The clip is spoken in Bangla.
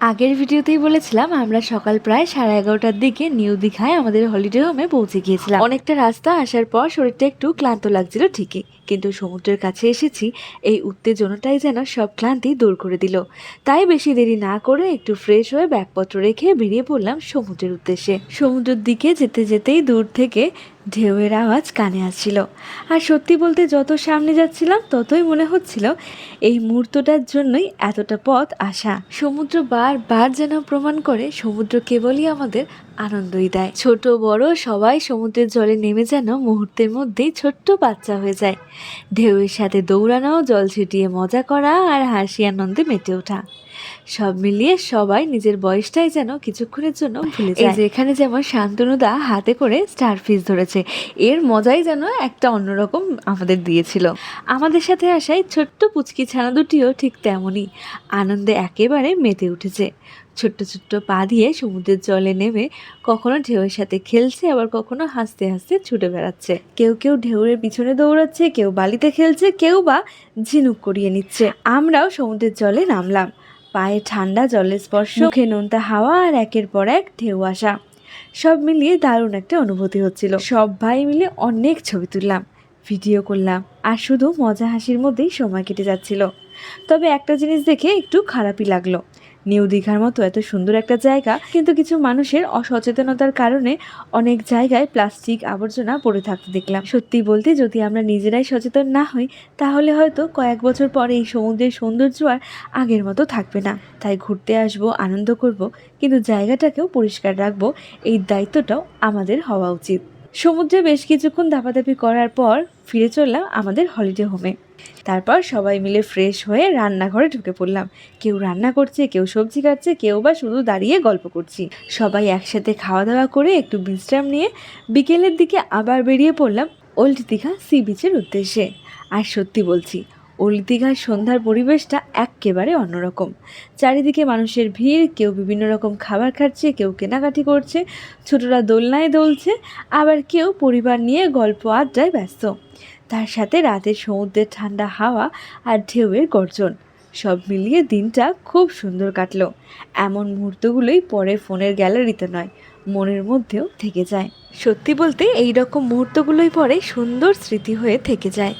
আগের ভিডিওতেই বলেছিলাম আমরা সকাল প্রায় 11:30টার দিকে নিউ দীঘায় আমাদের হলিডে হোমে পৌঁছে গিয়েছিলাম। অনেকটা রাস্তা আসার পর শরীরটা একটু ক্লান্ত লাগছিল ঠিকই, কিন্তু সমুদ্রের কাছে এসেছি এই উত্তেজনাটাই যেন সব ক্লান্তি দূর করে দিল। তাই বেশি দেরি না করে একটু ফ্রেশ হয়ে ব্যাগপত্র রেখে বেরিয়ে পড়লাম সমুদ্রের উদ্দেশ্যে। সমুদ্রের দিকে যেতে যেতেই দূর থেকে ঢেউয়ের আওয়াজ কানে আসছিল, আর সত্যি বলতে যত সামনে যাচ্ছিলাম ততই মনে হচ্ছিল এই মুহূর্তটার জন্যই এতটা পথ আসা। সমুদ্র বারবার যেন প্রমাণ করে সমুদ্র কেবলই আমাদের আনন্দই দেয়। ছোট বড় সবাই সমুদ্রের জলে নেমে যেন মুহূর্তের মধ্যেই ছোট্ট বাচ্চা হয়ে যায়। ঢেউয়ের সাথে দৌড়ানো, জল ছিটিয়ে মজা করা আর হাসি আনন্দে মেতে ওঠা, সব মিলিয়ে সবাই নিজের বয়সটাই যেন কিছুক্ষণের জন্য ভুলে যায়। এখানে যেমন শান্তনুদা হাতে করে স্টারফিশ ধরেছে, এর মজাই যেন একটা অন্যরকম আমাদের দিয়েছিল। আমাদের সাথে আসায় ছোট্ট পুচকি ছানা দুটিও ঠিক তেমনই আনন্দে একেবারে মেতে উঠেছে। ছোট্ট ছোট্ট পা দিয়ে সমুদ্রের জলে নেমে কখনো ঢেউয়ের সাথে খেলছে, আবার কখনো হাসতে হাসতে ছুটে বেড়াচ্ছে। কেউ কেউ ঢেউয়ের পিছনে দৌড়াচ্ছে, কেউ বালিতে খেলছে, কেউ বা ঝিনুক করিয়ে নিচ্ছে। আমরাও সমুদ্রের জলে নামলাম। পায়ে ঠান্ডা জলের স্পর্শ, মুখে নোনতা হাওয়া আর একের পর এক ঢেউ আসা, সব মিলিয়ে দারুণ একটা অনুভূতি হচ্ছিল। সব ভাই মিলে অনেক ছবি তুললাম, ভিডিও করলাম, আর শুধু মজা হাসির মধ্যেই সময় কেটে যাচ্ছিল। তবে একটা জিনিস দেখে একটু খারাপই লাগলো, নিউ দীঘার মতো এত সুন্দর একটা জায়গা, কিন্তু কিছু মানুষের অসচেতনতার কারণে অনেক জায়গায় প্লাস্টিক আবর্জনা পড়ে থাকতে দেখলাম। সত্যি বলতে যদি আমরা নিজেরাই সচেতন না হই তাহলে হয়তো কয়েক বছর পরে এই সমুদ্রের সৌন্দর্য আর আগের মতো থাকবে না। তাই ঘুরতে আসবো, আনন্দ করব, কিন্তু জায়গাটাকেও পরিষ্কার রাখবো, এই দায়িত্বটাও আমাদের হওয়া উচিত। সমুদ্রে বেশ কিছুক্ষণ ধাপাধাপি করার পর ফিরে চললাম আমাদের হলিডে হোমে। তারপর সবাই মিলে ফ্রেশ হয়ে রান্নাঘরে ঢুকে পড়লাম। কেউ রান্না করছে, কেউ সবজি কাটছে, কেউ বা শুধু দাঁড়িয়ে গল্প করছি। সবাই একসাথে খাওয়া দাওয়া করে একটু বিশ্রাম নিয়ে বিকেলের দিকে আবার বেরিয়ে পড়লাম ওল্ড দীঘা সি বিচের উদ্দেশ্যে। আর সত্যি বলছি, ওল্ড দীঘার সন্ধ্যার পরিবেশটা একেবারে অন্যরকম। চারিদিকে মানুষের ভিড়, কেউ বিভিন্ন রকম খাবার খাচ্ছে, কেউ কেনাকাটি করছে, ছোটরা দোলনায় দুলছে, আবার কেউ পরিবার নিয়ে গল্প আড্ডায় ব্যস্ত। তার সাথে রাতের সমুদ্রের ঠান্ডা হাওয়া আর ঢেউয়ের গর্জন, সব মিলিয়ে দিনটা খুব সুন্দর কাটলো। এমন মুহূর্তগুলোই পরে ফোনের গ্যালারিতে নয়, মনের মধ্যেও থেকে যায়। সত্যি বলতে এই রকম মুহূর্তগুলোই পরে সুন্দর স্মৃতি হয়ে থেকে যায়।